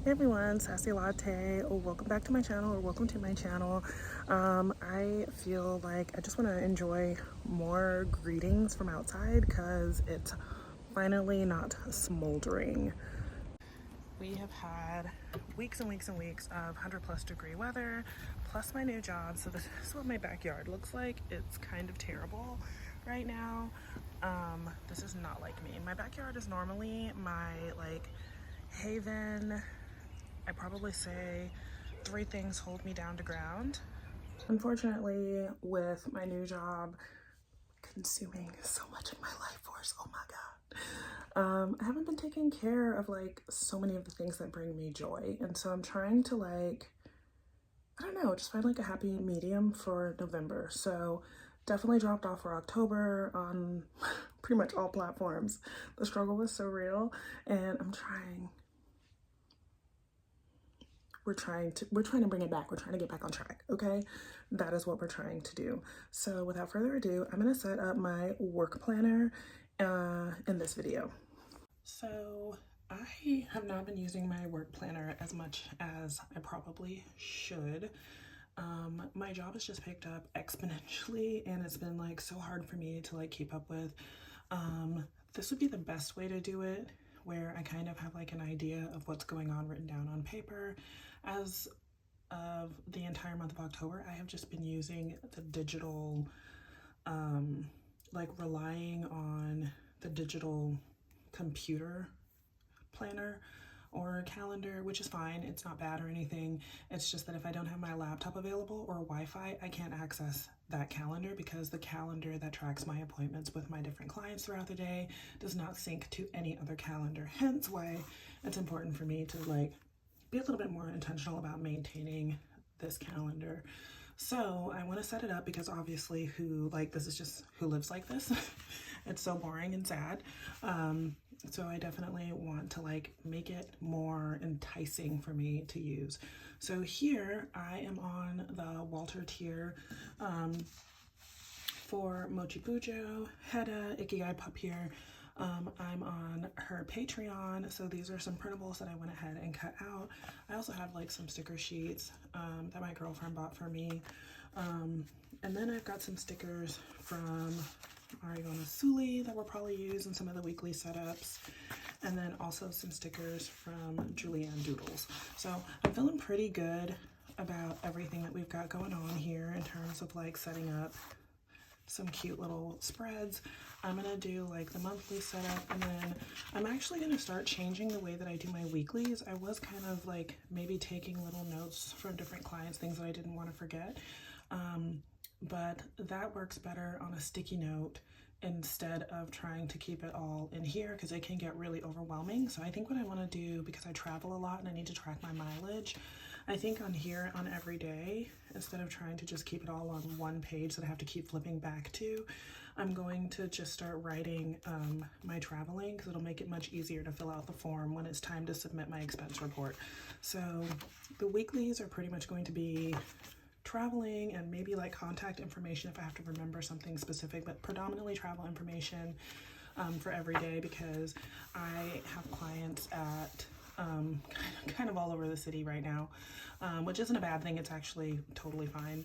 Hey everyone, Sassy Latte. Welcome back to my channel, or welcome to my channel. I feel like I just want to enjoy more greetings from outside because it's finally not smoldering. We have had weeks and weeks and weeks of 100+ degree weather, plus my new job. So this is what my backyard looks like. It's kind of terrible right now. This is not like me. My backyard is normally my haven. I probably say 3 things hold me down to ground. Unfortunately, with my new job consuming so much of my life force, oh my god, I haven't been taking care of so many of the things that bring me joy. And so I'm trying to I don't know, just find a happy medium for November. So definitely dropped off for October on pretty much all platforms. The struggle was so real, and we're trying to bring it back. We're trying to get back on track, okay? That is what we're trying to do. So without further ado, I'm gonna set up my work planner in this video. So I have not been using my work planner as much as I probably should. My job has just picked up exponentially, and it's been so hard for me to keep up with. This would be the best way to do it, where I kind of have an idea of what's going on written down on paper. As of the entire month of October, I have just been using the digital, relying on the digital computer planner or calendar, which is fine. It's not bad or anything. It's just that if I don't have my laptop available or Wi-Fi, I can't access that calendar, because the calendar that tracks my appointments with my different clients throughout the day does not sync to any other calendar. Hence why it's important for me to be a little bit more intentional about maintaining this calendar. So I want to set it up because obviously this is just who lives like this. It's so boring and sad. So I definitely want to make it more enticing for me to use. So here I am on the Walter tier for Mochi Bujo, Heda, Ikigai Pup here. I'm on her Patreon, so these are some printables that I went ahead and cut out. I also have some sticker sheets that my girlfriend bought for me. And then I've got some stickers from Arigona Suli that we'll probably use in some of the weekly setups. And then also some stickers from Julianne Doodles. So I'm feeling pretty good about everything that we've got going on here in terms of setting up some cute little spreads. I'm gonna do the monthly setup, and then I'm actually gonna start changing the way that I do my weeklies. I was kind of maybe taking little notes from different clients, things that I didn't want to forget, but that works better on a sticky note instead of trying to keep it all in here, because it can get really overwhelming. So I think what I want to do, because I travel a lot and I need to track my mileage, I think on here on every day, instead of trying to just keep it all on one page that I have to keep flipping back to, I'm going to just start writing my traveling, because it'll make it much easier to fill out the form when it's time to submit my expense report. So the weeklies are pretty much going to be traveling and maybe contact information if I have to remember something specific, but predominantly travel information for every day, because I have clients at kind of all over the city right now, which isn't a bad thing. It's actually totally fine.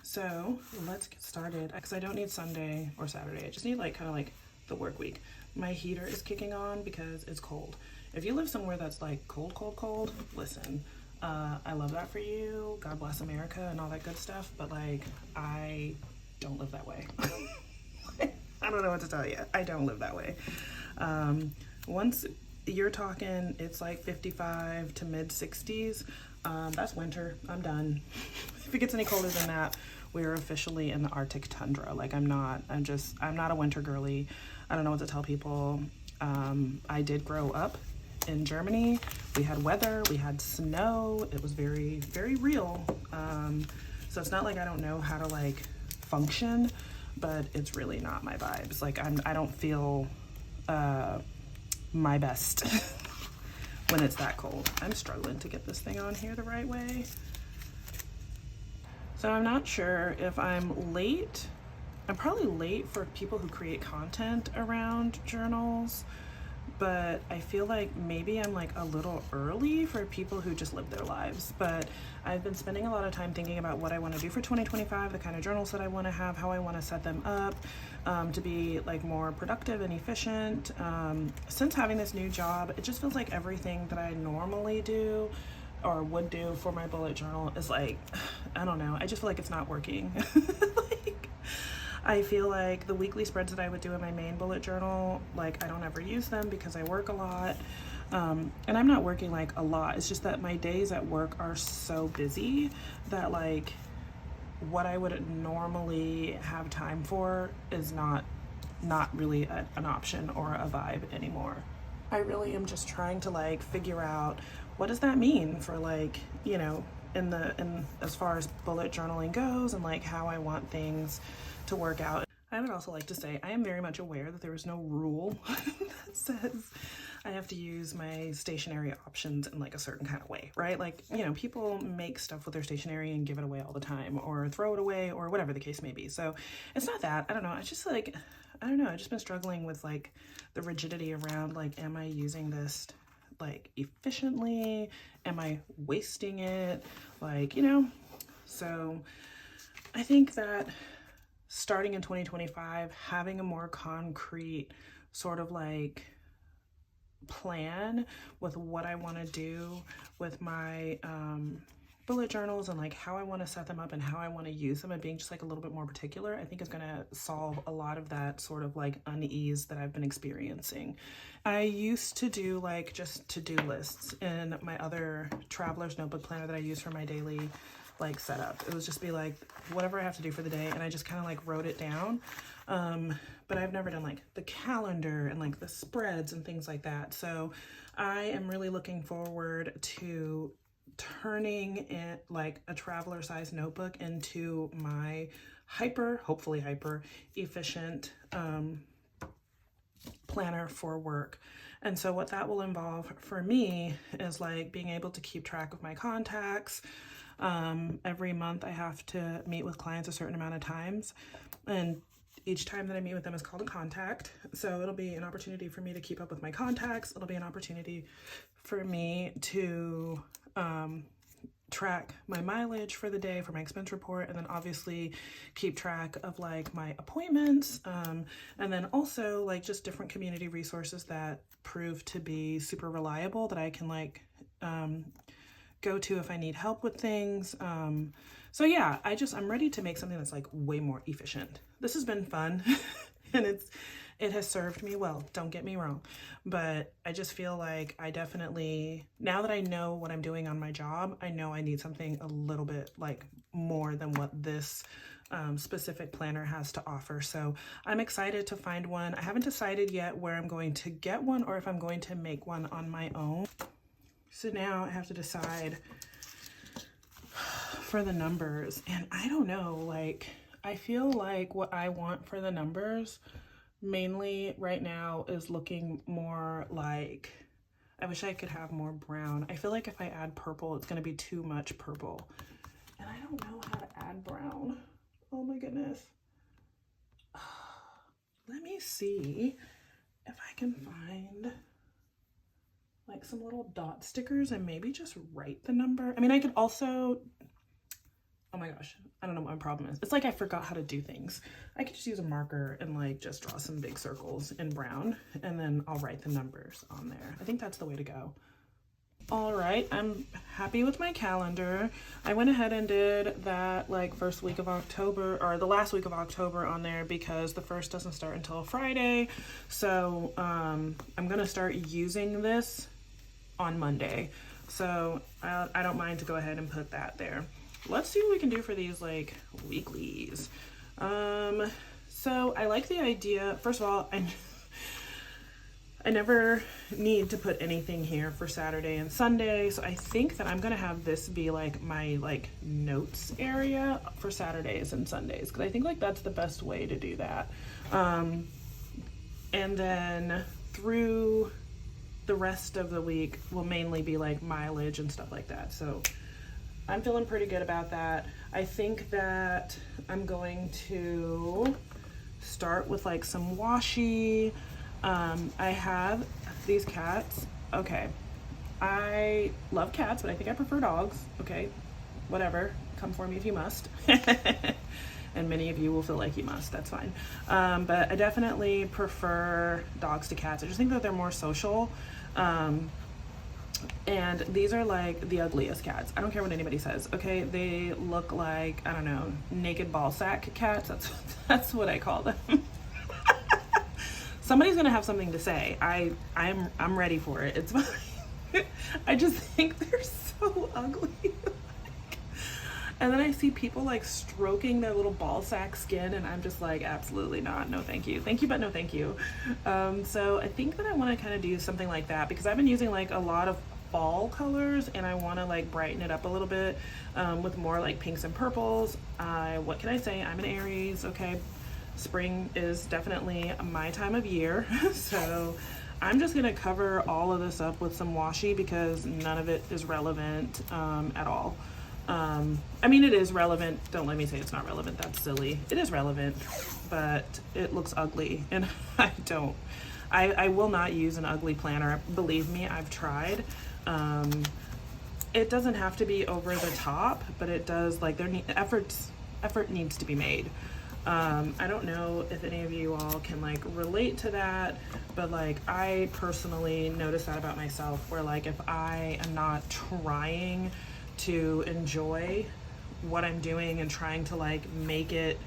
So let's get started, because I don't need Sunday or Saturday. I just need the work week. My heater is kicking on because it's cold. If you live somewhere that's cold, listen, I love that for you. God bless America and all that good stuff. But I don't live that way. I don't know what to tell you. I don't live that way. Once you're talking, it's 55 to mid 60s. That's winter. I'm done. If it gets any colder than that, we're officially in the Arctic tundra. I'm not a winter girly. I don't know what to tell people. I did grow up in Germany. We had weather, we had snow. It was very, very real. So it's not I don't know how to function, but it's really not my vibes. I don't feel my best when it's that cold. I'm struggling to get this thing on here the right way. So I'm not sure if I'm late. I'm probably late for people who create content around journals, but I feel like maybe I'm like a little early for people who just live their lives. But I've been spending a lot of time thinking about what I want to do for 2025, the kind of journals that I want to have, how I want to set them up to be like more productive and efficient. Since having this new job, it just feels like everything that I normally do or would do for my bullet journal is like, I don't know, I just feel like it's not working. Like, I feel like the weekly spreads that I would do in my main bullet journal, like I don't ever use them because I work a lot. And I'm not working like a lot. It's just that my days at work are so busy that like what I would normally have time for is not really an option or a vibe anymore. I really am just trying to like figure out what does that mean for like, you know, in as far as bullet journaling goes and like how I want things to work out. I would also like to say I am very much aware that there is no rule that says I have to use my stationery options in like a certain kind of way, right? Like, you know, people make stuff with their stationery and give it away all the time or throw it away or whatever the case may be. So it's not that. I don't know. It's just like, I don't know. I've just been struggling with like the rigidity around like, am I using this like efficiently? Am I wasting it? Like, you know, so I think that starting in 2025, having a more concrete sort of like plan with what I want to do with my bullet journals and like how I want to set them up and how I want to use them and being just like a little bit more particular, I think is going to solve a lot of that sort of like unease that I've been experiencing. I used to do like just to-do lists in my other traveler's notebook planner that I use for my daily like setup. It was just be like whatever I have to do for the day, and I just kind of like wrote it down. But I've never done like the calendar and like the spreads and things like that. So I am really looking forward to turning it like a traveler size notebook into my hopefully hyper efficient planner for work. And so what that will involve for me is like being able to keep track of my contacts. Every month I have to meet with clients a certain amount of times, and each time that I meet with them is called a contact. So it'll be an opportunity for me to keep up with my contacts. It'll be an opportunity for me to track my mileage for the day for my expense report, and then obviously keep track of like my appointments, and then also like just different community resources that prove to be super reliable that I can like go to if I need help with things. So yeah, I'm ready to make something that's like way more efficient. This has been fun and it has served me well, don't get me wrong, but I just feel like I definitely, now that I know what I'm doing on my job, I know I need something a little bit like more than what this specific planner has to offer. So I'm excited to find one. I haven't decided yet where I'm going to get one or if I'm going to make one on my own. So now I have to decide for the numbers, and I don't know, like I feel like what I want for the numbers mainly right now is looking more like, I wish I could have more brown. I feel like if I add purple, it's going to be too much purple, and I don't know how to add brown. Oh my goodness. Let me see if I can find like some little dot stickers and maybe just write the number. I mean, I could also, oh my gosh, I don't know what my problem is. It's like I forgot how to do things. I could just use a marker and like just draw some big circles in brown, and then I'll write the numbers on there. I think that's the way to go. All right, I'm happy with my calendar. I went ahead and did that like first week of October, or the last week of October on there, because the first doesn't start until Friday. So I'm gonna start using this on Monday. So I don't mind to go ahead and put that there. Let's see what we can do for these like weeklies. So I like the idea. First of all, I never need to put anything here for Saturday and Sunday. So I think that I'm gonna have this be like my like notes area for Saturdays and Sundays, because I think like that's the best way to do that. And then through the rest of the week will mainly be like mileage and stuff like that. So I'm feeling pretty good about that. I think that I'm going to start with like some washi. I have these cats, okay, I love cats, but I think I prefer dogs. Okay, whatever, come for me if you must. And many of you will feel like you must, that's fine. But I definitely prefer dogs to cats. I just think that they're more social. And these are like the ugliest cats. I don't care what anybody says, okay? They look like, I don't know, naked ball sack cats. That's what I call them. Somebody's gonna have something to say. I'm ready for it. It's fine. I just think they're so ugly. And then I see people like stroking their little ball sack skin, and I'm just like, absolutely not. No, thank you. Thank you, but no, thank you. So I think that I want to kind of do something like that, because I've been using like a lot of fall colors, and I want to like brighten it up a little bit with more like pinks and purples. What can I say? I'm an Aries. Okay, spring is definitely my time of year. So I'm just gonna cover all of this up with some washi, because none of it is relevant at all. I mean, it is relevant. Don't let me say it's not relevant. That's silly. It is relevant, but it looks ugly, and I will not use an ugly planner. Believe me, I've tried. It doesn't have to be over the top, but it does, like, effort needs to be made. I don't know if any of you all can like relate to that, but like I personally notice that about myself, where like if I am not trying to enjoy what I'm doing and trying to like make it,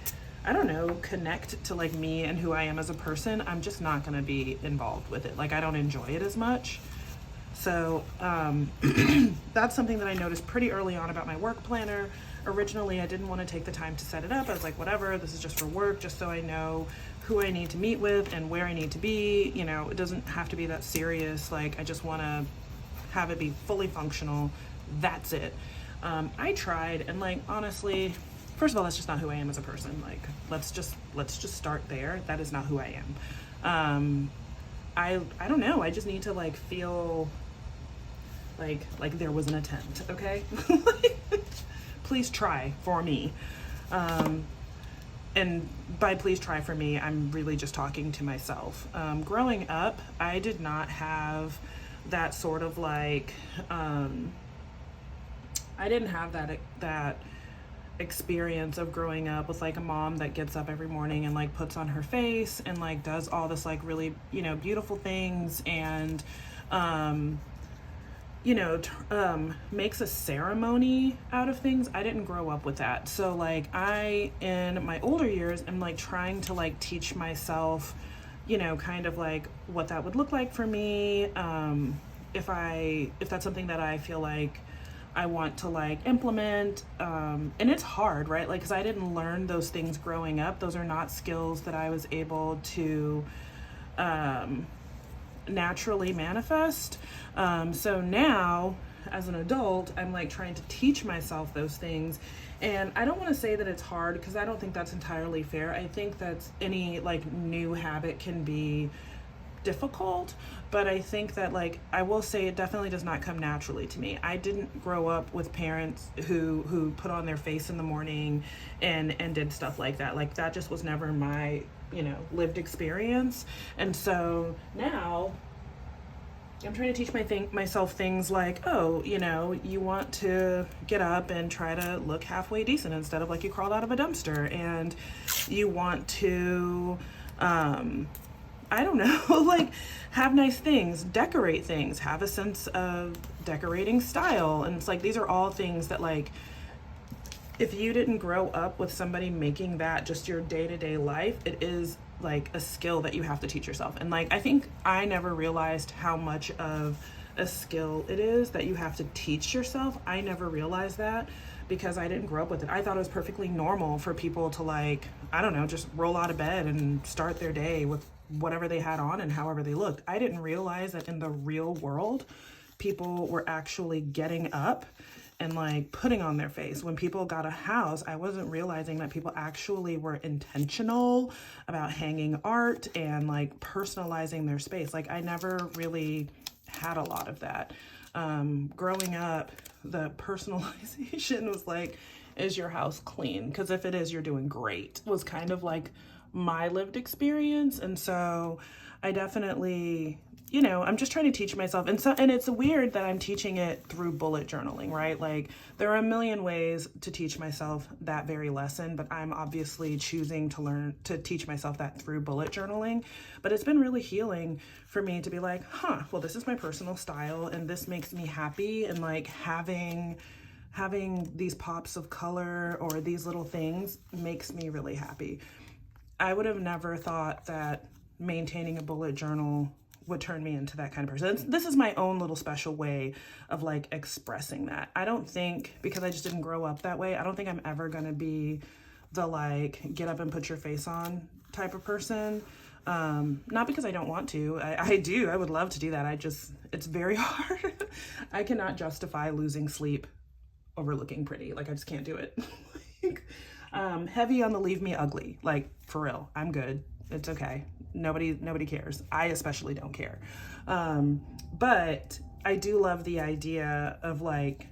I don't know, connect to like me and who I am as a person, I'm just not gonna be involved with it. Like I don't enjoy it as much. So that's something that I noticed pretty early on about my work planner. Originally, I didn't want to take the time to set it up. I was like, whatever, this is just for work, just so I know who I need to meet with and where I need to be. You know, it doesn't have to be that serious. Like, I just want to have it be fully functional. That's it. I tried, and like, honestly, first of all, that's just not who I am as a person. Like, let's just start there. That is not who I am. I don't know. I just need to like feel like there was an attempt. Okay. Please try for me. And by please try for me, I'm really just talking to myself. Growing up, I did not have that sort of like, I didn't have that experience of growing up with like a mom that gets up every morning and like puts on her face and like does all this like really, you know, beautiful things, and you know, makes a ceremony out of things. I didn't grow up with that. So like I, in my older years, am like trying to like teach myself, you know, kind of like what that would look like for me. If that's something that I feel like I want to like implement. And it's hard, right? Like, cause I didn't learn those things growing up. Those are not skills that I was able to, naturally manifest. So now as an adult, I'm like trying to teach myself those things. And I don't want to say that it's hard, because I don't think that's entirely fair. I think that any like new habit can be difficult, but I think that like I will say it definitely does not come naturally to me. I didn't grow up with parents who put on their face in the morning and did stuff like that. Like that just was never my, you know, lived experience. And so now I'm trying to teach myself things like, oh, you know, you want to get up and try to look halfway decent instead of like you crawled out of a dumpster, and you want to I don't know, like have nice things, decorate things, have a sense of decorating style. And it's like, these are all things that like, if you didn't grow up with somebody making that just your day-to-day life, it is like a skill that you have to teach yourself. And like, I think I never realized how much of a skill it is that you have to teach yourself. I never realized that because I didn't grow up with it. I thought it was perfectly normal for people to like, I don't know, just roll out of bed and start their day with whatever they had on and however they looked. I didn't realize that in the real world, people were actually getting up and like putting on their face. When people got a house, I wasn't realizing that people actually were intentional about hanging art and like personalizing their space. Like I never really had a lot of that. Growing up, the personalization was like, is your house clean? Because if it is, you're doing great, was kind of like my lived experience. And so I definitely, you know, I'm just trying to teach myself. And it's weird that I'm teaching it through bullet journaling, right? Like there are a million ways to teach myself that very lesson, but I'm obviously choosing to teach myself that through bullet journaling. But it's been really healing for me to be like, well, this is my personal style and this makes me happy. And like having these pops of color or these little things makes me really happy. I would have never thought that maintaining a bullet journal would turn me into that kind of person. This is my own little special way of like expressing that. I don't think, because I just didn't grow up that way, I don't think I'm ever gonna be the like get up and put your face on type of person. Not because I don't want to. I do. I would love to do that. It's very hard. I cannot justify losing sleep over looking pretty. Like I just can't do it. Heavy on the leave me ugly. Like for real, I'm good. It's okay. Nobody cares. I especially don't care. But I do love the idea of like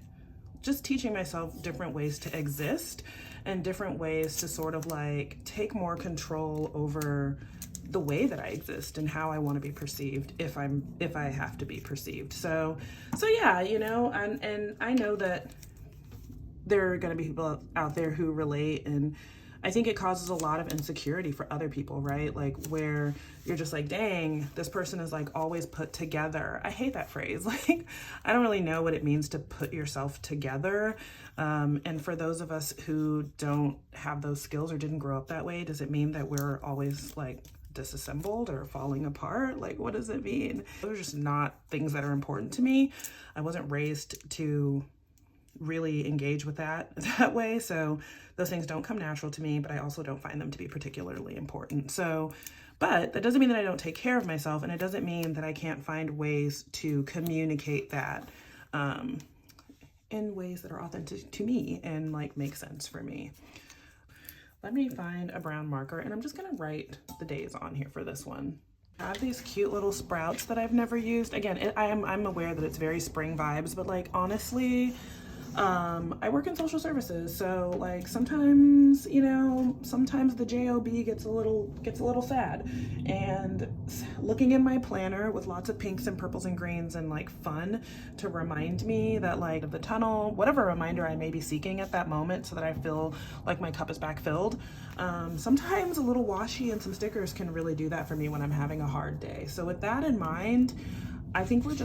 just teaching myself different ways to exist and different ways to sort of like take more control over the way that I exist and how I want to be perceived if I have to be perceived. So yeah, you know, and I know that there are going to be people out there who relate, and I think it causes a lot of insecurity for other people, right? Like where you're just like, dang, this person is like always put together. I hate that phrase. Like, I don't really know what it means to put yourself together. And for those of us who don't have those skills or didn't grow up that way, does it mean that we're always like disassembled or falling apart? Like, what does it mean? Those are just not things that are important to me. I wasn't raised to really engage with that way. So those things don't come natural to me, but I also don't find them to be particularly important. So, but that doesn't mean that I don't take care of myself. And it doesn't mean that I can't find ways to communicate that in ways that are authentic to me and like make sense for me. Let me find a brown marker and I'm just gonna write the days on here for this one. I have these cute little sprouts that I've never used. Again, I'm aware that it's very spring vibes, but like honestly, I work in social services, so like sometimes, you know, sometimes the job gets a little sad, and looking in my planner with lots of pinks and purples and greens and like fun to remind me that like the tunnel, whatever reminder I may be seeking at that moment so that I feel like my cup is back filled. Sometimes a little washi and some stickers can really do that for me when I'm having a hard day. So with that in mind, I think we're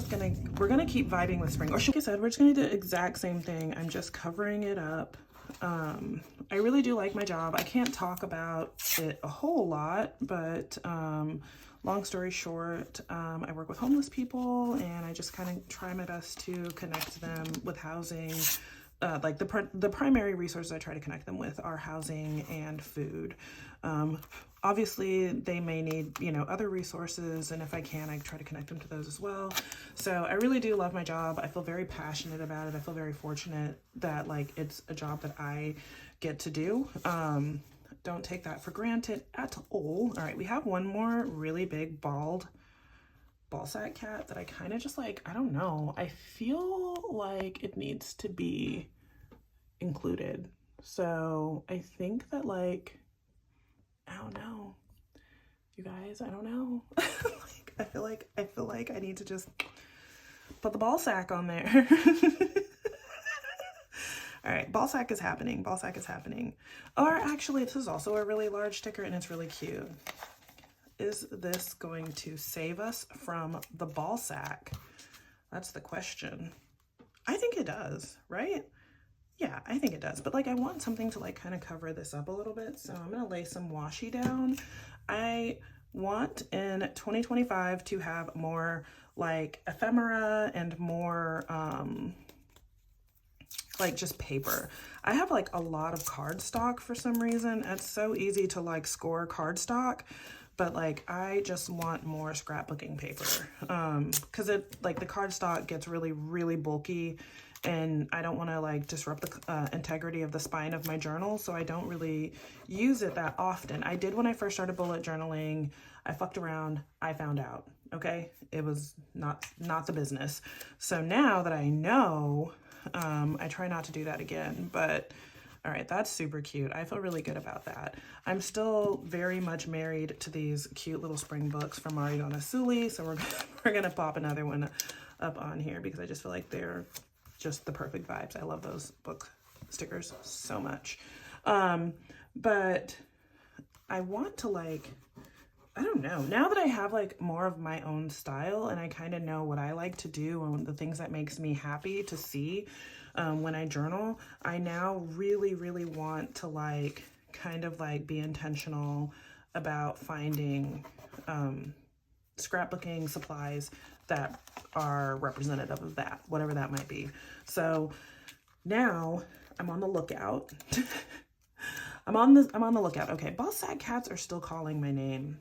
gonna keep vibing with spring. Or like I said, we're just gonna do the exact same thing. I'm just covering it up. I really do like my job. I can't talk about it a whole lot, but long story short, I work with homeless people and I just kind of try my best to connect them with housing. Like the primary resources I try to connect them with are housing and food. Obviously they may need, you know, other resources, and if I can, I try to connect them to those as well. So I really do love my job. I feel very passionate about it. I feel very fortunate that like it's a job that I get to do. Don't take that for granted at all. All right, we have one more really big ball sack cat that I kind of just like, I don't know. I feel like it needs to be included. So I think that like, I don't know, you guys, I don't know. Like, I feel like I need to just put the ball sack on there. All right, ball sack is happening. Ball sack is happening. Or actually, this is also a really large sticker and it's really cute. Is this going to save us from the ball sack? That's the question. I think it does, right? Yeah, I think it does. But like, I want something to like kind of cover this up a little bit. So I'm gonna lay some washi down. I want in 2025 to have more like ephemera and more like just paper. I have like a lot of cardstock for some reason. It's so easy to like score cardstock, but like I just want more scrapbooking paper because it like the cardstock gets really bulky and I don't want to like disrupt the integrity of the spine of my journal, so I don't really use it that often. I did when I first started bullet journaling. I fucked around, I found out, okay? It was not the business. So now that I know, I try not to do that again, but All right, that's super cute. I feel really good about that. I'm still very much married to these cute little spring books from Mariana Suli, so we're gonna pop another one up on here because I just feel like they're just the perfect vibes. I love those book stickers so much. But I want to like, I don't know, now that I have like more of my own style and I kind of know what I like to do and the things that makes me happy to see when I journal, I now really, really want to like kind of like be intentional about finding scrapbooking supplies that are representative of that, whatever that might be. So now I'm on the lookout. I'm on the lookout. Okay, ball sack cats are still calling my name.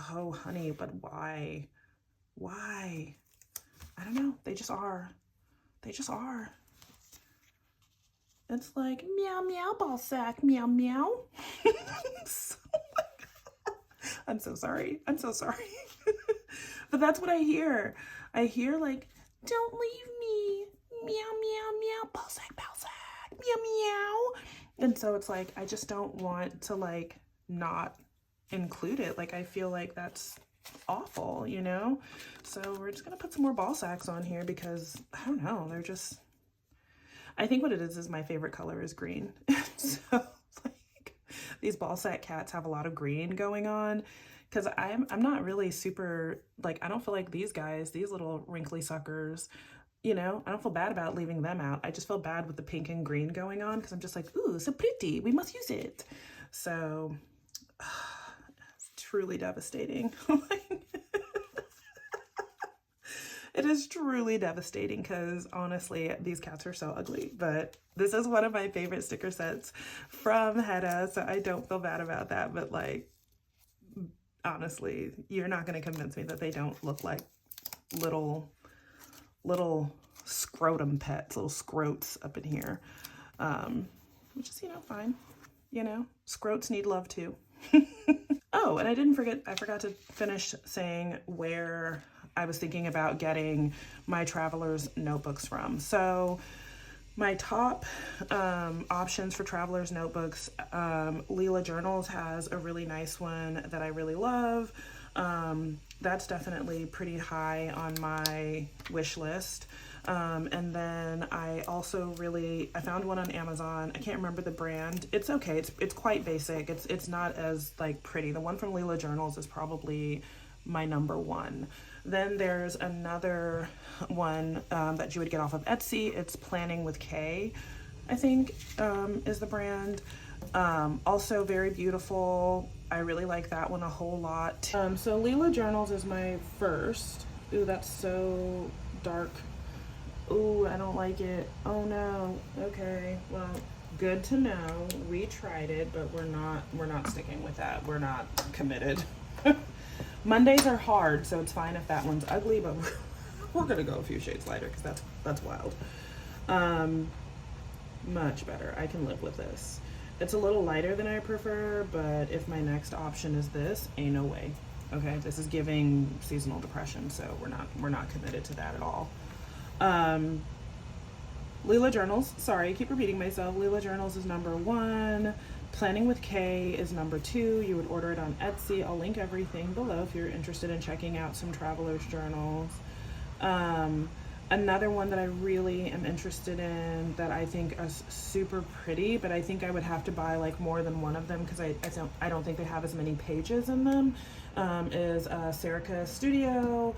Oh, honey, but why? Why? I don't know. They just are. They just are. It's like, meow, meow, ball sack, meow, meow. I'm so sorry. I'm so sorry. But that's what I hear. I hear like, don't leave me. Meow, meow, meow, ball sack, meow, meow. And so it's like, I just don't want to like not include it. Like, I feel like that's awful, you know? So we're just gonna put some more ball sacks on here because I don't know, they're just, I think what it is my favorite color is green. So like these ball sack cats have a lot of green going on because I'm not really super, like, I don't feel like these guys, these little wrinkly suckers, you know, I don't feel bad about leaving them out. I just feel bad with the pink and green going on because I'm just like, ooh, so pretty, we must use it. So it's truly devastating. It is truly devastating because honestly, these cats are so ugly, but this is one of my favorite sticker sets from Hedda, so I don't feel bad about that. But like, honestly, you're not going to convince me that they don't look like little scrotum pets, little scrotes up in here, which is, you know, fine. You know, scrotes need love too. Oh, and I forgot to finish saying where I was thinking about getting my traveler's notebooks from. So my top options for traveler's notebooks, Leela Journals has a really nice one that I really love. That's definitely pretty high on my wish list. And then I also I found one on Amazon. I can't remember the brand. It's okay. It's quite basic. It's not as like pretty. The one from Leela Journals is probably my number one. Then there's another one that you would get off of Etsy. It's Planning with K, I think, is the brand. Also very beautiful. I really like that one a whole lot. So Leela Journals is my first. Ooh, that's so dark. Ooh, I don't like it. Oh no. Okay, well, good to know. We tried it, but we're not sticking with that. We're not committed. Mondays are hard, so it's fine if that one's ugly, but we're gonna go a few shades lighter because that's wild. Much better. I can live with this. It's a little lighter than I prefer, but if my next option is this, ain't no way. Okay, this is giving seasonal depression, so we're not committed to that at all. Leela Journals, sorry, I keep repeating myself. Leela Journals is number one. Planning with K is number two. You would order it on Etsy. I'll link everything below if you're interested in checking out some traveler's journals. Another one that I really am interested in that I think is super pretty, but I think I would have to buy like more than one of them because I don't think they have as many pages in them, is Serica Studio.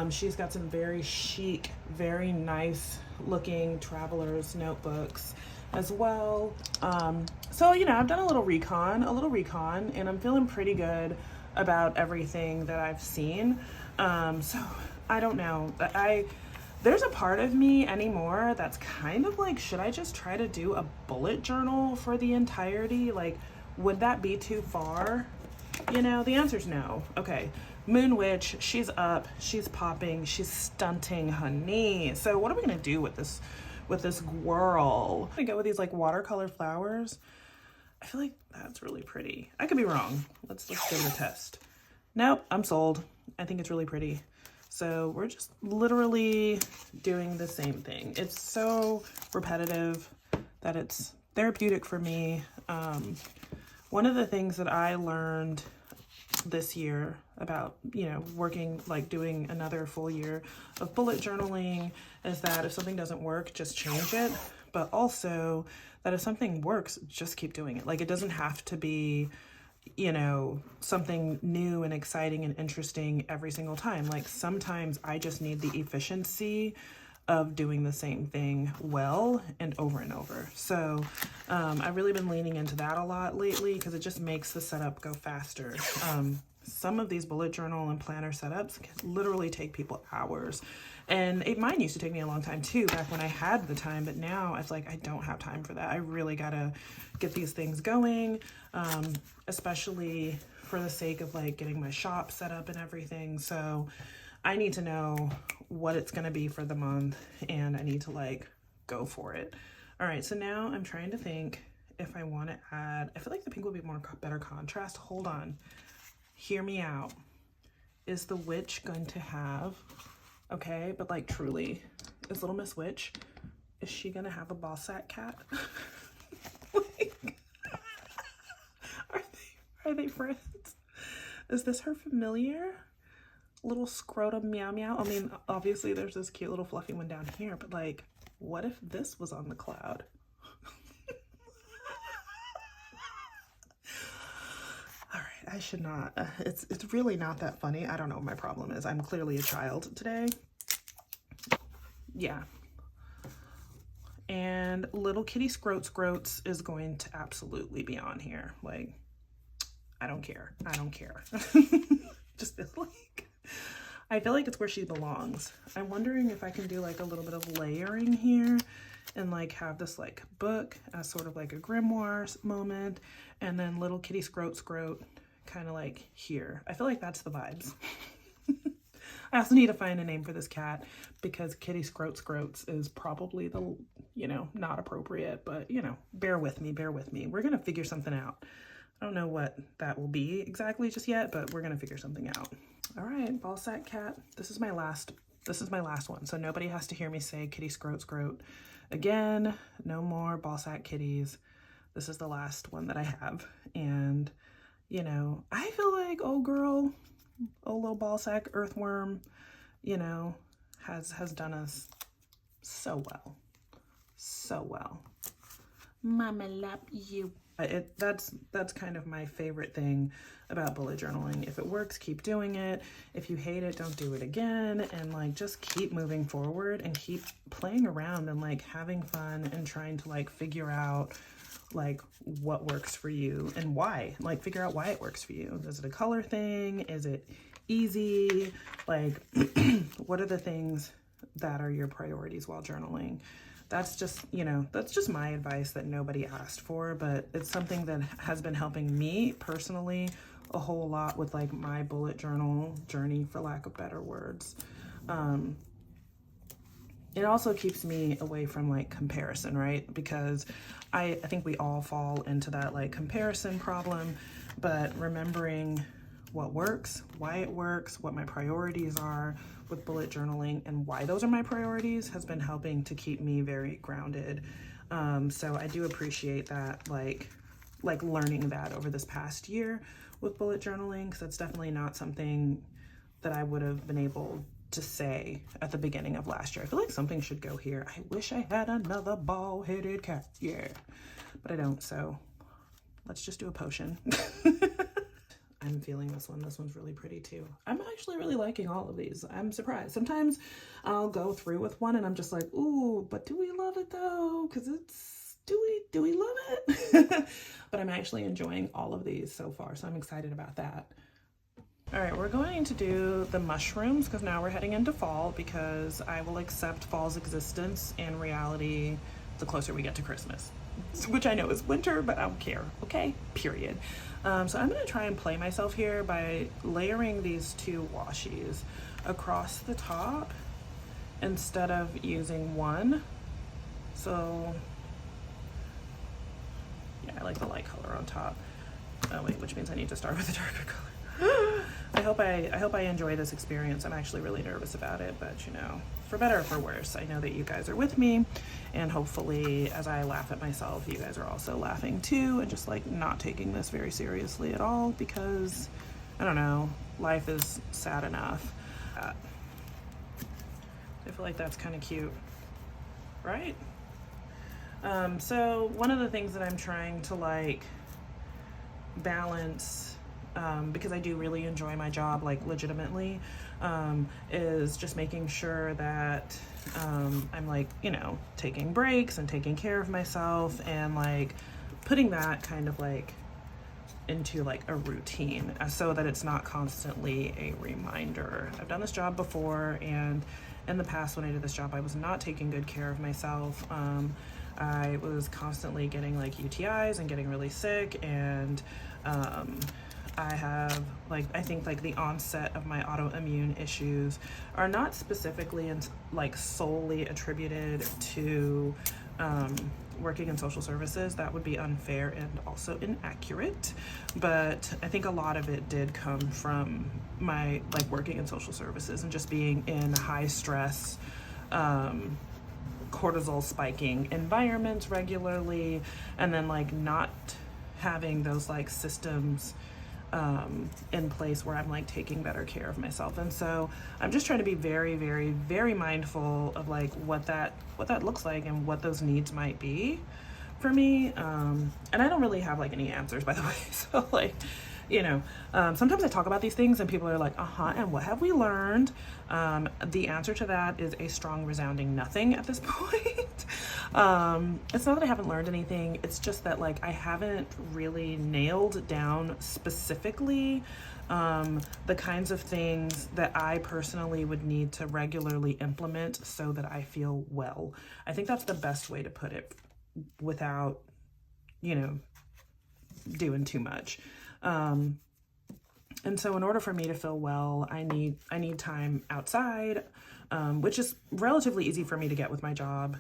She's got some very chic, very nice looking traveler's notebooks as well. So, you know, I've done a little recon, and I'm feeling pretty good about everything that I've seen. So I don't know. There's a part of me anymore that's kind of like, should I just try to do a bullet journal for the entirety? Like, would that be too far? You know, the answer's no. Okay. Moon Witch, she's up, she's popping, she's stunting, honey. So what are we gonna do with this girl? I'm gonna go with these like watercolor flowers. I feel like that's really pretty. I could be wrong. Let's give it a test. Nope, I'm sold. I think it's really pretty. So we're just literally doing the same thing. It's so repetitive that it's therapeutic for me. One of the things that I learned this year about, you know, working, like doing another full year of bullet journaling is that if something doesn't work, just change it. But also that if something works, just keep doing it. Like, it doesn't have to be, you know, something new and exciting and interesting every single time. Like, sometimes I just need the efficiency of doing the same thing well and over. So I've really been leaning into that a lot lately because it just makes the setup go faster. Some of these bullet journal and planner setups can literally take people hours. And mine used to take me a long time too, back when I had the time, but now it's like I don't have time for that. I really gotta get these things going, especially for the sake of like getting my shop set up and everything. So I need to know what it's gonna be for the month, and I need to like go for it. All right, so now I'm trying to think if I wanna add, I feel like the pink would be better contrast. Hold on, hear me out. Is the witch going to have, okay, but like truly, is Little Miss Witch, is she gonna have a ball sack cat? Like, are they friends? Is this her familiar? Little scrotum meow meow. I mean, obviously there's this cute little fluffy one down here, but like, what if this was on the cloud? All right, I should not. It's really not that funny. I don't know what my problem is. I'm clearly a child today. Yeah. And little kitty Scroats is going to absolutely be on here. Like, I don't care. I don't care. Just feel like, I feel like it's where she belongs. I'm wondering if I can do like a little bit of layering here and like have this like book as sort of like a grimoire moment, and then little kitty Scroat kind of like here. I feel like that's the vibes. I also need to find a name for this cat because kitty Scroats is probably the, you know, not appropriate, but you know, bear with me. We're gonna figure something out. I don't know what that will be exactly just yet, but we're gonna figure something out. All right, ball sack cat. This is my last one. So nobody has to hear me say kitty Scroat again. No more ball sack kitties. This is the last one that I have. And you know, I feel like, oh girl, oh little ball sack earthworm, you know, has done us so well. Mama love you. That's kind of my favorite thing about bullet journaling. If it works, keep doing it. If you hate it, don't do it again. And like, just keep moving forward and keep playing around and like having fun and trying to like figure out like what works for you and why. Like, figure out why it works for you. Is it a color thing? Is it easy? Like, what are the things that are your priorities while journaling? That's just, you know, that's just my advice that nobody asked for, but it's something that has been helping me personally a whole lot with like my bullet journal journey, for lack of better words. It also keeps me away from like comparison, right? Because I think we all fall into that like comparison problem, but remembering what works, why it works, what my priorities are with bullet journaling and why those are my priorities has been helping to keep me very grounded. So I do appreciate that, like learning that over this past year with bullet journaling, because that's definitely not something that I would have been able to say at the beginning of last year. I feel like something should go here. I wish I had another bald-headed cat, yeah, but I don't, so let's just do a potion. I'm feeling this one. This one's really pretty too. I'm actually really liking all of these. I'm surprised. Sometimes I'll go through with one and I'm just like, ooh, but do we love it though? Because it's, do we love it? But I'm actually enjoying all of these so far, so I'm excited about that. All right, we're going to do the mushrooms because now we're heading into fall, because I will accept fall's existence and reality the closer we get to Christmas, which I know is winter, but I don't care, okay? Period. So I'm gonna try and play myself here by layering these two washies across the top instead of using one. So yeah, I like the light color on top. Oh wait, which means I need to start with a darker color. I hope I enjoy this experience. I'm actually really nervous about it, but you know, for better or for worse, I know that you guys are with me, and hopefully as I laugh at myself, you guys are also laughing too, and just like not taking this very seriously at all, because I don't know, life is sad enough. I feel like that's kind of cute, right? So one of the things that I'm trying to like balance, because I do really enjoy my job, like legitimately, is just making sure that I'm like, you know, taking breaks and taking care of myself, and like putting that kind of like into like a routine, so that it's not constantly a reminder. I've done this job before, and in the past when I did this job, I was not taking good care of myself. I was constantly getting like UTIs and getting really sick, and I have like, I think like the onset of my autoimmune issues are not specifically and like solely attributed to working in social services. That would be unfair and also inaccurate, but I think a lot of it did come from my like working in social services and just being in high stress, cortisol spiking environments regularly, and then like not having those like systems in place where I'm like taking better care of myself. And so I'm just trying to be very, very, very mindful of like what that looks like and what those needs might be for me. And I don't really have like any answers, by the way. So like, you know, sometimes I talk about these things and people are like, and what have we learned? The answer to that is a strong resounding nothing at this point. It's not that I haven't learned anything. It's just that like I haven't really nailed down specifically the kinds of things that I personally would need to regularly implement so that I feel well. I think that's the best way to put it without, you know, doing too much. And so in order for me to feel well, I need time outside, which is relatively easy for me to get with my job,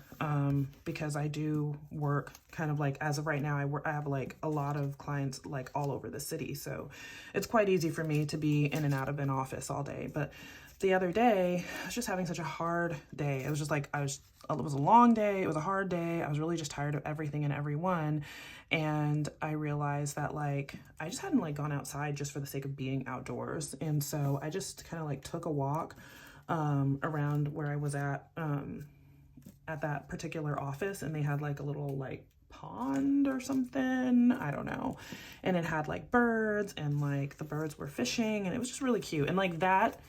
because I do work kind of like, as of right now, I have like a lot of clients like all over the city. So it's quite easy for me to be in and out of an office all day. But the other day, I was just having such a hard day. It was just like, it was a long day. It was a hard day. I was really just tired of everything and everyone. And I realized that like, I just hadn't like gone outside just for the sake of being outdoors. And so I just kind of like took a walk, around where I was at that particular office. And they had like a little like pond or something, I don't know. And it had like birds, and like the birds were fishing, and it was just really cute. And like that,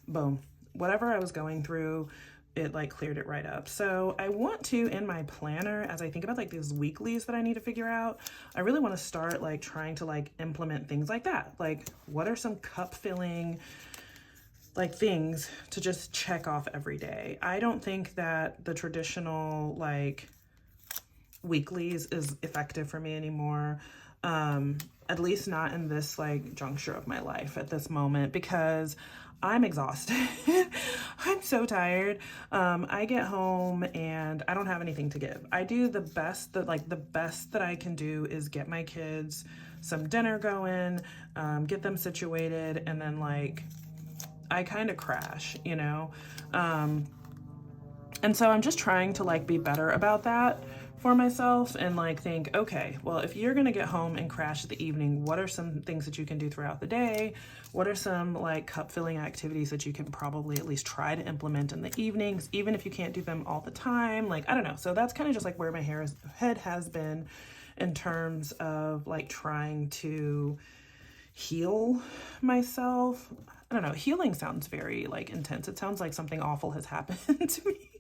boom, whatever I was going through, it like cleared it right up. So I want to, in my planner, as I think about like these weeklies that I need to figure out, I really want to start like trying to like implement things like that. Like, what are some cup filling like things to just check off every day? I don't think that the traditional like weeklies is effective for me anymore. At least not in this like juncture of my life at this moment, because I'm exhausted. I'm so tired. I get home and I don't have anything to give. I do the best that I can do is get my kids some dinner going, get them situated, and then like I kind of crash, you know? And so I'm just trying to like be better about that for myself, and like think, okay, well, if you're gonna get home and crash at the evening, what are some things that you can do throughout the day? What are some like cup filling activities that you can probably at least try to implement in the evenings, even if you can't do them all the time? Like, I don't know. So that's kind of just like where my head has been in terms of like trying to heal myself. I don't know, healing sounds very like intense. It sounds like something awful has happened to me.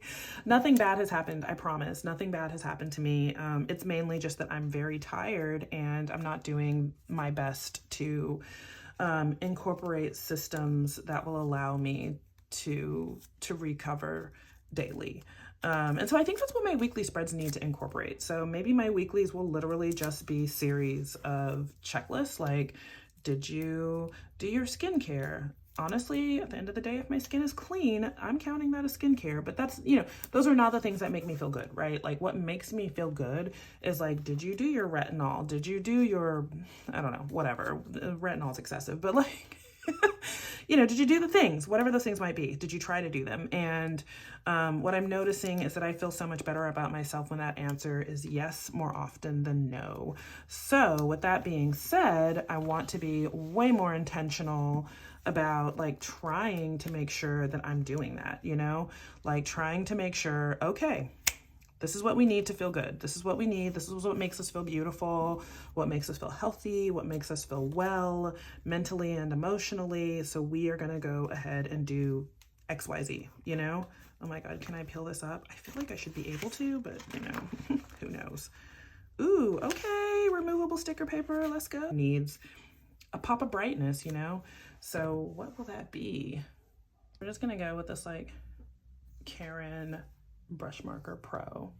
Nothing bad has happened, I promise. Nothing bad has happened to me. It's mainly just that I'm very tired and I'm not doing my best to incorporate systems that will allow me to recover daily. And so I think that's what my weekly spreads need to incorporate. So maybe my weeklies will literally just be series of checklists, like, did you do your skincare? Honestly, at the end of the day, if my skin is clean, I'm counting that as skincare. But that's, you know, those are not the things that make me feel good, right? Like, what makes me feel good is like, did you do your retinol? Did you do your, I don't know, whatever. Retinol is excessive, but like, did you do the things, whatever those things might be? Did you try to do them? And what I'm noticing is that I feel so much better about myself when that answer is yes more often than no. So with that being said, I want to be way more intentional about like trying to make sure that I'm doing that, like trying to make sure, okay, this is what we need to feel good. This is what we need. This is what makes us feel beautiful, what makes us feel healthy, what makes us feel well mentally and emotionally. So we are going to go ahead and do XYZ, Oh my God, can I peel this up? I feel like I should be able to, but who knows? Ooh, okay, removable sticker paper, let's go. Needs a pop of brightness, So what will that be? We're just gonna go with this like Karen Brush Marker Pro.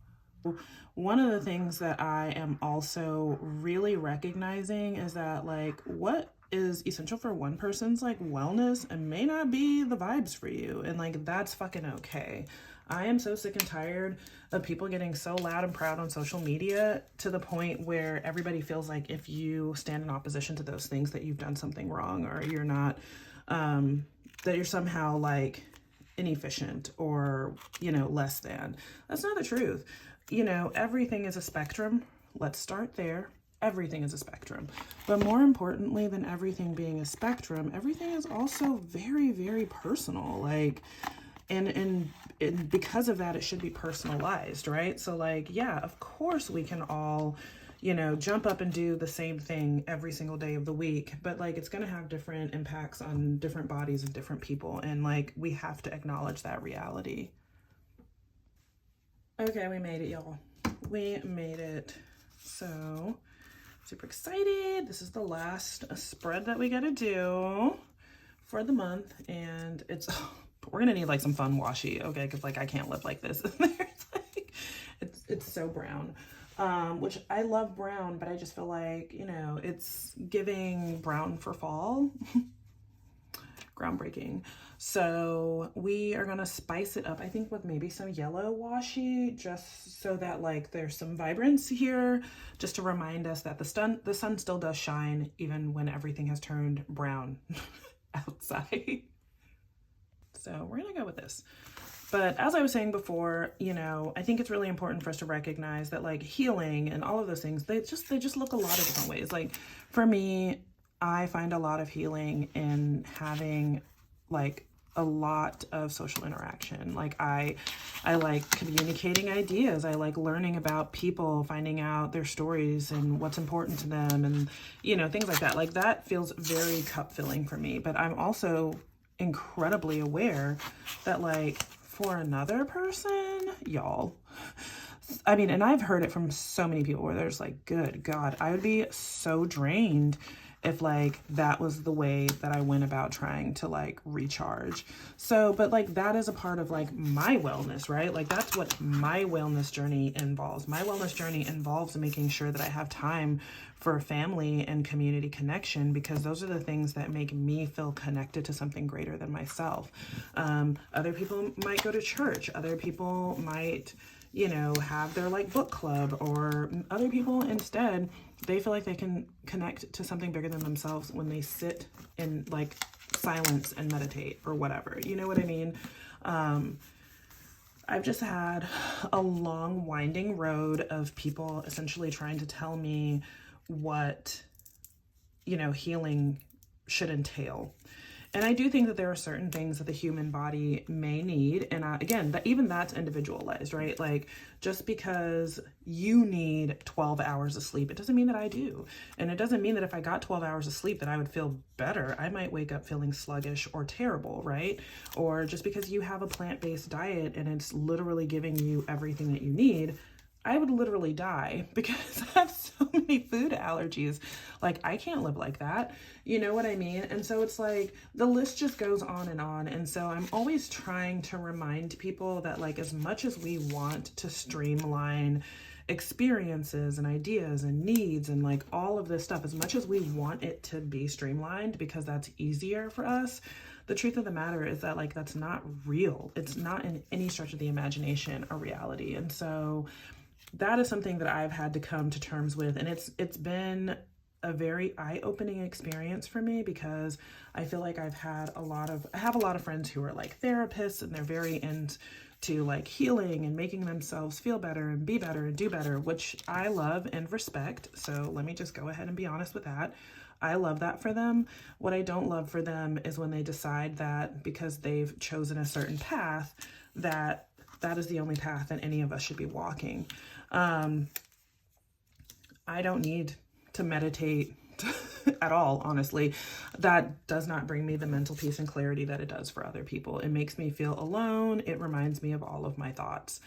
One of the things that I am also really recognizing is that like what is essential for one person's like wellness and may not be the vibes for you, and like that's fucking okay. I am so sick and tired of people getting so loud and proud on social media to the point where everybody feels like if you stand in opposition to those things that you've done something wrong, or you're not that you're somehow like inefficient or less than. That's not the truth. Everything is a spectrum. Let's start there. Everything is a spectrum. But more importantly than everything being a spectrum, everything is also very, very personal. Like, and because of that, it should be personalized, right? So like, yeah, of course we can all, jump up and do the same thing every single day of the week, but like, it's going to have different impacts on different bodies of different people. And like, we have to acknowledge that reality. Okay, we made it, y'all. We made it. So super excited. This is the last spread that we got to do for the month. And we're going to need like some fun washi. Okay. Cause like, I can't live like this. It's so brown. Which I love brown, but I just feel like, it's giving brown for fall. Groundbreaking. So we are going to spice it up, I think, with maybe some yellow washi, just so that like there's some vibrance here, just to remind us that the sun still does shine even when everything has turned brown outside. So we're going to go with this. But as I was saying before, I think it's really important for us to recognize that like healing and all of those things, they just look a lot of different ways. Like for me, I find a lot of healing in having like a lot of social interaction. Like I like communicating ideas. I like learning about people, finding out their stories and what's important to them, and things like that. Like that feels very cup filling for me. But I'm also incredibly aware that like for another person, y'all, I mean, and I've heard it from so many people where there's like, good God, I would be so drained if like that was the way that I went about trying to like recharge. So, but like that is a part of like my wellness, right? Like that's what my wellness journey involves. My wellness journey involves making sure that I have time for family and community connection, because those are the things that make me feel connected to something greater than myself. Other people might go to church. Other people might, have their like book club, or other people instead, they feel like they can connect to something bigger than themselves when they sit in like silence and meditate or whatever. You know what I mean? I've just had a long winding road of people essentially trying to tell me what, healing should entail. And I do think that there are certain things that the human body may need. And again, even that's individualized, right? Like just because you need 12 hours of sleep, it doesn't mean that I do. And it doesn't mean that if I got 12 hours of sleep that I would feel better. I might wake up feeling sluggish or terrible, right? Or just because you have a plant-based diet and it's literally giving you everything that you need, I would literally die because I have so many food allergies. Like I can't live like that. You know what I mean? And so it's like the list just goes on and on. And so I'm always trying to remind people that like as much as we want to streamline experiences and ideas and needs and like all of this stuff, as much as we want it to be streamlined because that's easier for us, the truth of the matter is that like that's not real. It's not in any stretch of the imagination a reality. And so that is something that I've had to come to terms with, and it's been a very eye-opening experience for me, because I feel like I have a lot of friends who are like therapists, and they're very into like healing and making themselves feel better and be better and do better, which I love and respect. So let me just go ahead and be honest with that. I love that for them. What I don't love for them is when they decide that because they've chosen a certain path, that is the only path that any of us should be walking. I don't need to meditate at all, honestly. That does not bring me the mental peace and clarity that it does for other people. It makes me feel alone. It reminds me of all of my thoughts.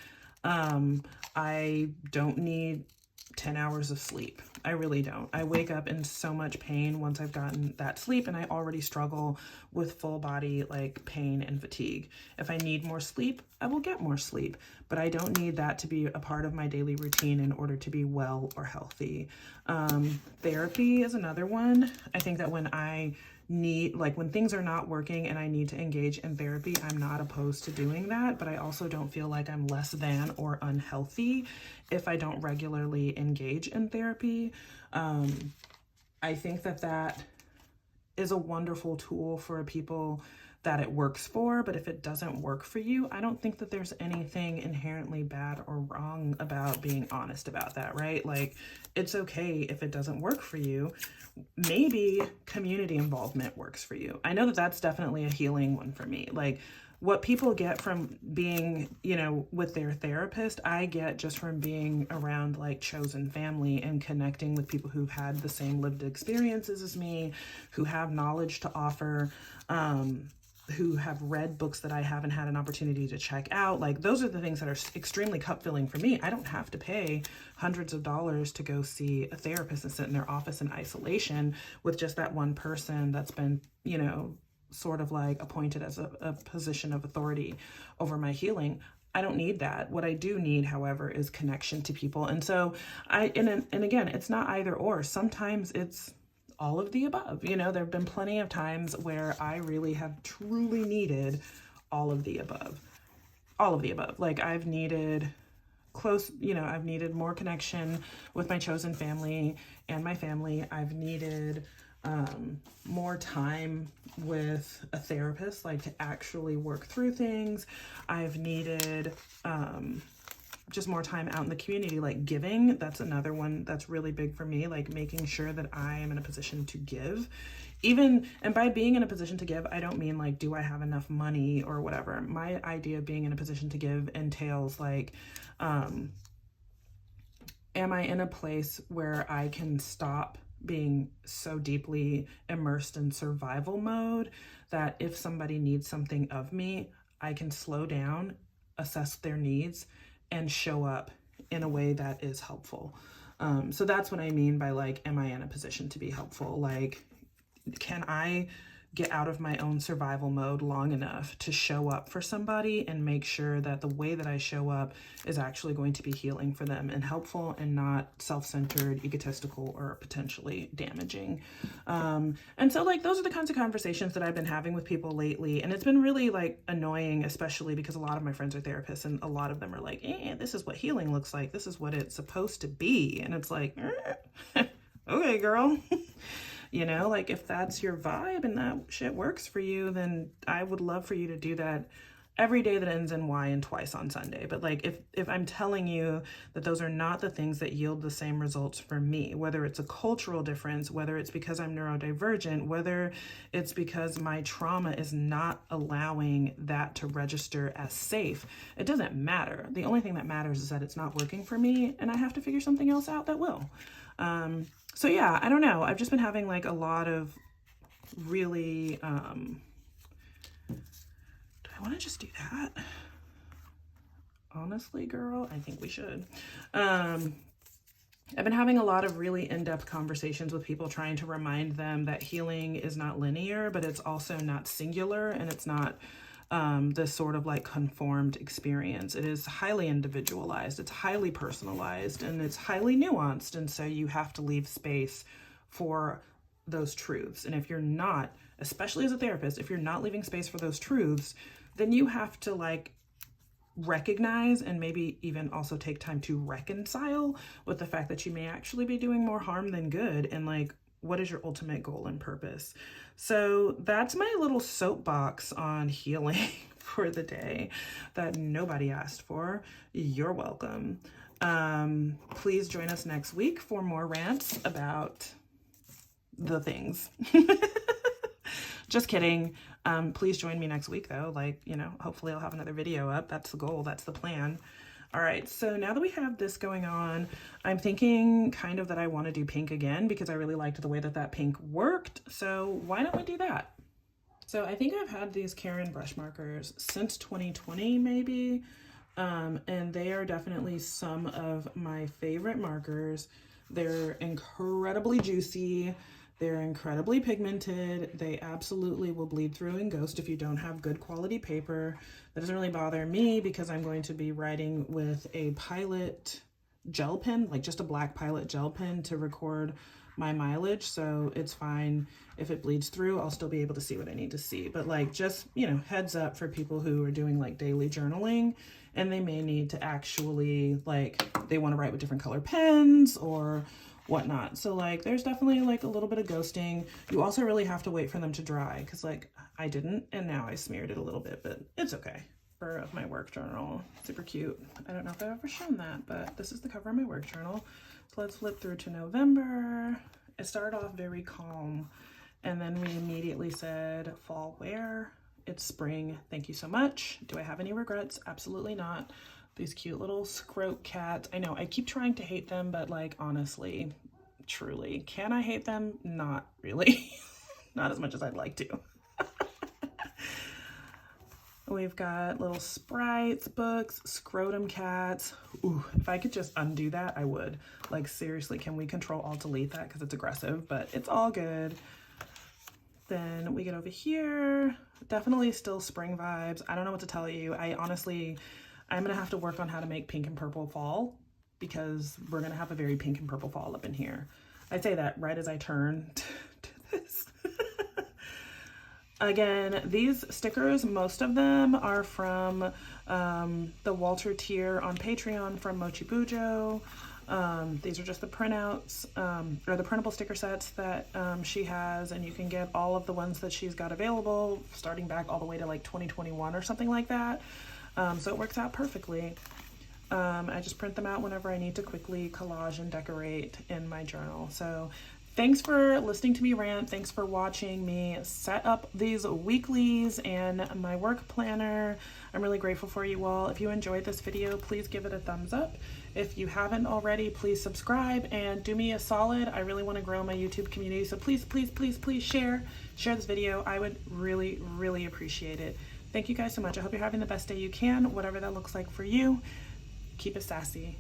I don't need 10 hours of sleep. I really don't. I wake up in so much pain once I've gotten that sleep, and I already struggle with full body like pain and fatigue. If I need more sleep, I will get more sleep, but I don't need that to be a part of my daily routine in order to be well or healthy. Therapy is another one. I think that when I need, like when things are not working and I need to engage in therapy, I'm not opposed to doing that, but I also don't feel like I'm less than or unhealthy if I don't regularly engage in therapy. I think that is a wonderful tool for people that it works for, but if it doesn't work for you, I don't think that there's anything inherently bad or wrong about being honest about that, right? Like, it's okay if it doesn't work for you. Maybe community involvement works for you. I know that that's definitely a healing one for me. Like, what people get from being, you know, with their therapist, I get just from being around like chosen family and connecting with people who've had the same lived experiences as me, who have knowledge to offer, who have read books that I haven't had an opportunity to check out. Like, those are the things that are extremely cup filling for me. I don't have to pay hundreds of dollars to go see a therapist and sit in their office in isolation with just that one person that's been, you know, sort of like appointed as a position of authority over my healing. I don't need that. What I do need, however, is connection to people. And so and again, it's not either or. Sometimes it's all of the above. You know, there have been plenty of times where I really have truly needed all of the above. All of the above. Like, I've needed I've needed more connection with my chosen family and my family. I've needed more time with a therapist, like to actually work through things. I've needed just more time out in the community, like giving. That's another one that's really big for me, like making sure that I am in a position to give. And by being in a position to give, I don't mean like, do I have enough money or whatever. My idea of being in a position to give entails like, am I in a place where I can stop being so deeply immersed in survival mode that if somebody needs something of me, I can slow down, assess their needs, and show up in a way that is helpful. So that's what I mean by like, am I in a position to be helpful? Like, can I get out of my own survival mode long enough to show up for somebody and make sure that the way that I show up is actually going to be healing for them and helpful and not self-centered, egotistical, or potentially damaging. And so like, those are the kinds of conversations that I've been having with people lately. And it's been really like annoying, especially because a lot of my friends are therapists and a lot of them are like, this is what healing looks like. This is what it's supposed to be. And it's like, okay, girl. You know, like, if that's your vibe and that shit works for you, then I would love for you to do that every day that ends in Y and twice on Sunday. But like, if I'm telling you that those are not the things that yield the same results for me, whether it's a cultural difference, whether it's because I'm neurodivergent, whether it's because my trauma is not allowing that to register as safe, it doesn't matter. The only thing that matters is that it's not working for me and I have to figure something else out that will. So yeah, I don't know. I've just been having like a lot of really, do I want to just do that? Honestly, girl, I think we should. I've been having a lot of really in-depth conversations with people trying to remind them that healing is not linear, but it's also not singular, and it's not this sort of like conformed experience. It is highly individualized, it's highly personalized, and it's highly nuanced. And so you have to leave space for those truths. And if you're not, especially as a therapist, if you're not leaving space for those truths, then you have to like recognize and maybe even also take time to reconcile with the fact that you may actually be doing more harm than good, and like what is your ultimate goal and purpose? So that's my little soapbox on healing for the day that nobody asked for. You're welcome. Please join us next week for more rants about the things. Just kidding. Please join me next week though. Like, you know, hopefully I'll have another video up. That's the goal. That's the plan. All right, so now that we have this going on, I'm thinking kind of that I want to do pink again because I really liked the way that that pink worked. So why don't we do that? So I think I've had these Karen brush markers since 2020 maybe, and they are definitely some of my favorite markers. They're incredibly juicy. They're incredibly pigmented. They absolutely will bleed through and ghost if you don't have good quality paper. That doesn't really bother me because I'm going to be writing with a Pilot gel pen, like just a black Pilot gel pen to record my mileage. So it's fine if it bleeds through, I'll still be able to see what I need to see. But like, just, you know, heads up for people who are doing like daily journaling and they may need to actually like, they want to write with different color pens or whatnot. So like there's definitely like a little bit of ghosting. You also really have to wait for them to dry because like I didn't, and now I smeared it a little bit, but it's okay. Cover of my work journal, super cute. I don't know if I've ever shown that, but this is the cover of my work journal. So let's flip through to November. It started off very calm and then we immediately said fall wear. It's spring. Thank you so much. Do I have any regrets? Absolutely not. These cute little scrote cats. I know I keep trying to hate them, but like honestly, truly, can I hate them? Not really. Not as much as I'd like to. We've got little sprites, books, scrotum cats. Ooh, if I could just undo that, I would. Like seriously, can we Control Alt Delete that? Because it's aggressive, but it's all good. Then we get over here. Definitely still spring vibes. I don't know what to tell you. I'm gonna have to work on how to make pink and purple fall because we're gonna have a very pink and purple fall up in here. I'd say that right as I turn to this. Again, these stickers, most of them are from the Walter tier on Patreon from Mochi Bujo. These are just the printouts or the printable sticker sets that she has, and you can get all of the ones that she's got available starting back all the way to like 2021 or something like that. So it works out perfectly. I just print them out whenever I need to quickly collage and decorate in my journal. So thanks for listening to me rant. Thanks for watching me set up these weeklies and my work planner. I'm really grateful for you all. If you enjoyed this video, please give it a thumbs up. If you haven't already, please subscribe and do me a solid. I really want to grow my YouTube community. So please, please, please, please share this video. I would really, really appreciate it. Thank you guys so much. I hope you're having the best day you can, whatever that looks like for you. Keep it sassy.